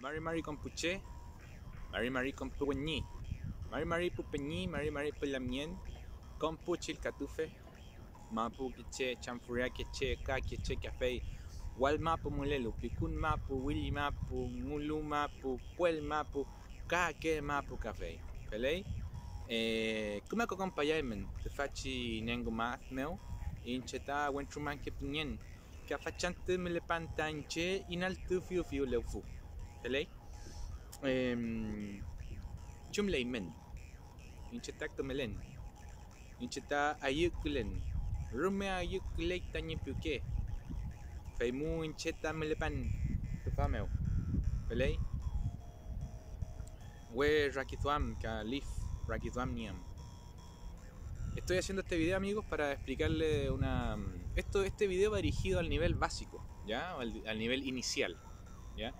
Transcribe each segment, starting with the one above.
Mari Mari Compuché, Mari Mari Compuñi, Mari Mari Pupeñi, Mari Mari Pelamien, Compuchil Catufe, Mapu Kiche, Chamfuria Kiche, Ka Kiche Café, Wal Mapu Mulelu, Picun Mapu, Willy Mapu, Mulu Mapu, Puel Mapu, Kake Mapu Café. Pelei? Kuma ko kompayaimen, te faci nengo math meu, incheta wentruman ke pinyen, ka facante me le pantanche inal tu fiu fiu leufu. Pelei? Chum leimen, incheta tomelen, incheta ayukulen, rume ayukulei tanye piuke, feimu incheta me le pan, tu fa meu. Pelei? We rakithuam ka lif. Rakithuamniam. Estoy haciendo este video, amigos, para explicarle este video va dirigido al nivel básico, ¿ya? Al nivel inicial, ¿ya?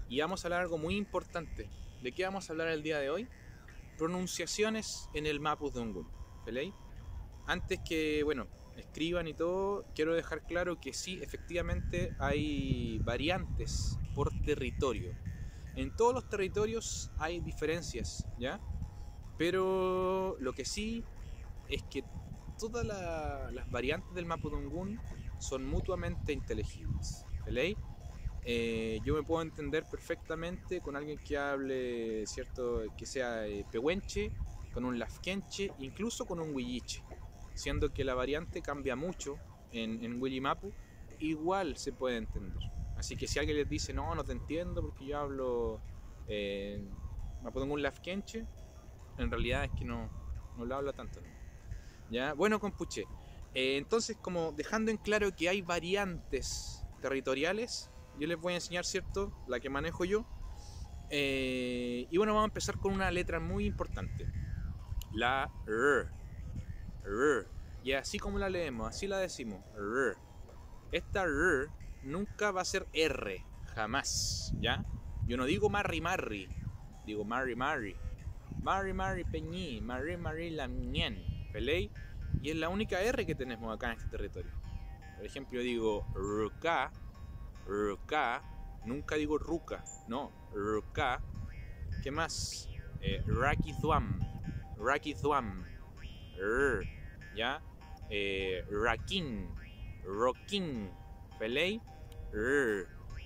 Y vamos a hablar algo muy importante. ¿De qué vamos a hablar el día de hoy? Pronunciaciones en el Mapudungun, ¿vale? Antes que, bueno, escriban y todo, quiero dejar claro que sí, efectivamente hay variantes por territorio. En todos los territorios hay diferencias, ¿ya? Pero lo que sí es que todas las variantes del Mapudungun son mutuamente inteligibles, ¿vale? Yo me puedo entender perfectamente con alguien que hable, ¿cierto? Que sea pehuenche, con un lafkenche, incluso con un huilliche, siendo que la variante cambia mucho en Willimapu, igual se puede entender. Así que si alguien les dice, no te entiendo porque yo hablo Mapudungun lafkenche, en realidad es que no lo habla tanto, ¿no? ¿Ya? Bueno, compuche. Entonces, como dejando en claro que hay variantes territoriales, yo les voy a enseñar, ¿cierto?, la que manejo yo. Y bueno, vamos a empezar con una letra muy importante. La R. R. Y así como la leemos, así la decimos. R. Esta R nunca va a ser R. Jamás, ¿ya? Yo no digo marri marri. Digo marri marri. Mari Mari Peñi, Mari Mari Lamien, ¿pelei? Y es la única R que tenemos acá en este territorio. Por ejemplo, yo digo Ruka, Ruka, nunca digo Ruka, no, Ruka. ¿Qué más? Rakithuam, Rakithuam, ¿ya? Rakin, Rokin, ¿pelei?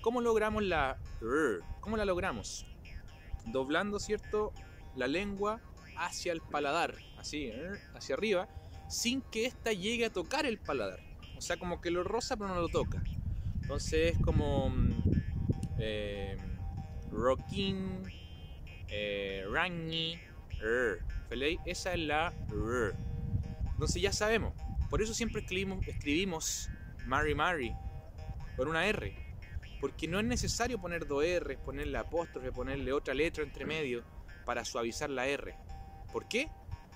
¿Cómo logramos la R? ¿Cómo la logramos? Doblando, ¿cierto?, la lengua hacia el paladar, así, hacia arriba, sin que ésta llegue a tocar el paladar. O sea, como que lo roza pero no lo toca. Entonces es como rocking, rangi, esa es la R. Entonces ya sabemos. Por eso siempre escribimos Mari Mari con una R. Porque no es necesario poner dos R, ponerle apóstrofe, ponerle otra letra entre medio para suavizar la R. ¿Por qué?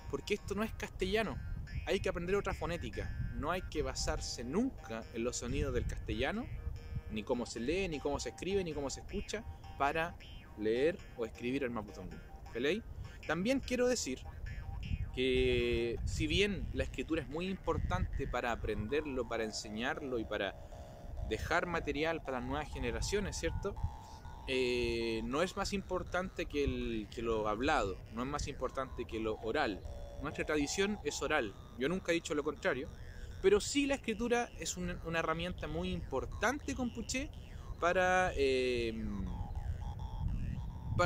Porque esto no es castellano. Hay que aprender otra fonética. No hay que basarse nunca en los sonidos del castellano, ni cómo se lee, ni cómo se escribe, ni cómo se escucha, para leer o escribir el Mapudungun. ¿Vale? También quiero decir que si bien la escritura es muy importante para aprenderlo, para enseñarlo y para dejar material para las nuevas generaciones, ¿cierto? No es más importante que lo hablado, no es más importante que lo oral. Nuestra tradición es oral, yo nunca he dicho lo contrario, pero sí la escritura es una herramienta muy importante, compuché, para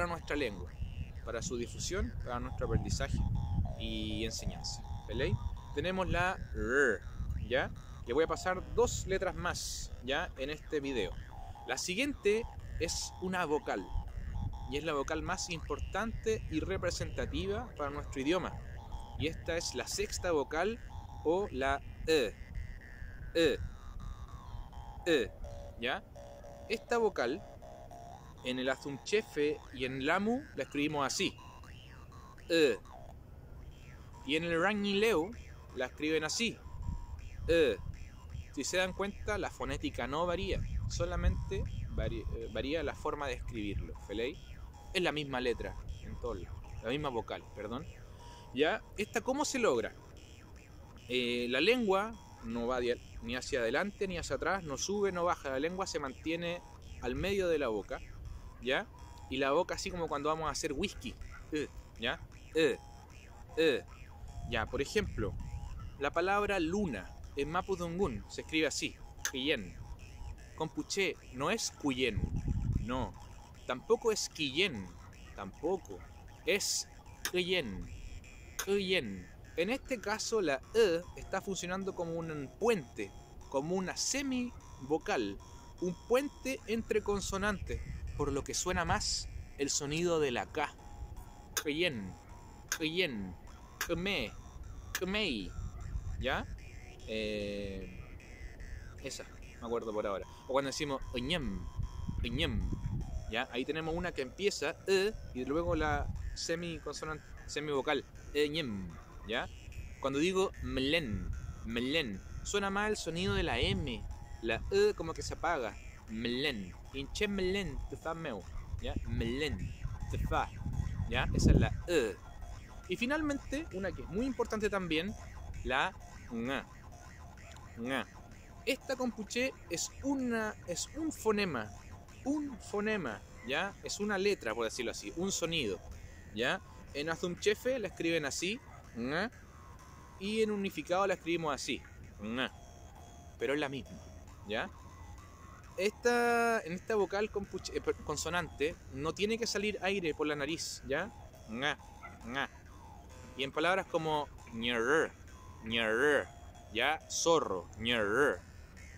nuestra lengua, para su difusión, para nuestro aprendizaje y enseñanza. ¿Vale? Tenemos la R, ¿ya? Le voy a pasar dos letras más, ¿ya?, en este video. La siguiente es una vocal, y es la vocal más importante y representativa para nuestro idioma. Y esta es la sexta vocal, o la E. ¿Ya? Esta vocal, en el Azunchefe y en el Amu, la escribimos así. Y en el Rangileu la escriben así. Si se dan cuenta, la fonética no varía, solamente varía la forma de escribirlo. ¿Vale? Es la misma letra en todos lados, la misma vocal, perdón. ¿Ya? ¿Esta cómo se logra? La lengua no va ni hacia adelante ni hacia atrás, no sube, no baja, la lengua se mantiene al medio de la boca, ¿ya? y la boca así como cuando vamos a hacer whisky. ¿Ya? Ya, por ejemplo, la palabra luna en Mapudungun se escribe así, Quillén. Compuché no es Cuyén, no. Tampoco es Quillén, tampoco. Es Quillén, Quillén. En este caso la E está funcionando como un puente, como una semivocal, un puente entre consonantes, por lo que suena más el sonido de la K. Quillén, Quillén, Kme, Kmei, ¿ya? Esa, me acuerdo por ahora. O cuando decimos Ñem, Ñem, ¿ya? Ahí tenemos una que empieza y luego la semiconsonante, semivocal, Ñem, ¿ya? Cuando digo mlen, mlen, suena más el sonido de la M, la como que se apaga, mlen, hinche mlen, te fa meu, ¿ya? Mlen, te fa, ¿ya? Esa es la Y finalmente, una que es muy importante también, la nga, nga. Esta compuché es un fonema, ¿ya? Es una letra, por decirlo así, un sonido, ¿ya? En Azumchefe la escriben así, nga, y en unificado la escribimos así, nga, pero es la misma, ¿ya? En esta vocal consonante no tiene que salir aire por la nariz, ¿ya? Nga, nga. Y en palabras como ñerr, ñerr, ¿ya? Zorro, ñerr.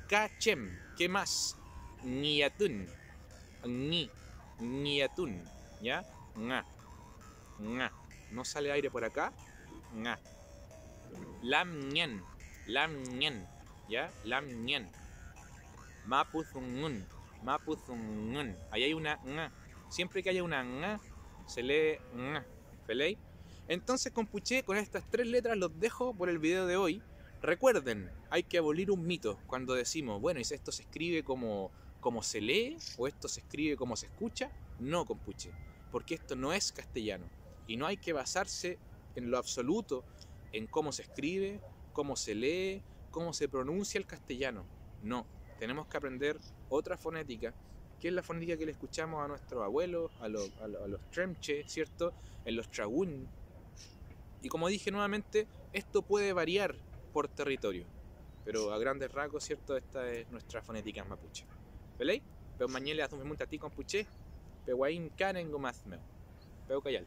Kachem, ¿qué más? Niatun, niatun, ¿ya? Nga, nga. No sale aire por acá, nga. Lam ñen, ¿ya? Lam ñen. Mapuzungun, mapuzungun. Ahí hay una nga. Siempre que haya una nga, se lee nga. ¿Veis? Entonces, compuché, con estas 3 letras los dejo por el video de hoy. Recuerden, hay que abolir un mito cuando decimos, bueno, ¿y si esto se escribe como se lee o esto se escribe como se escucha? No, compuché, porque esto no es castellano y no hay que basarse en lo absoluto en cómo se escribe, cómo se lee, cómo se pronuncia el castellano. No, tenemos que aprender otra fonética, que es la fonética que le escuchamos a nuestros abuelos, a los Tremche, ¿cierto? En los Tragun. Y como dije nuevamente, esto puede variar por territorio, pero a grandes rasgos, ¿cierto? Esta es nuestra fonética mapuche. ¿Veis? Pero mañana le hacemos un tati con puché, pero ahí Karen Gomazmeo, pero callal.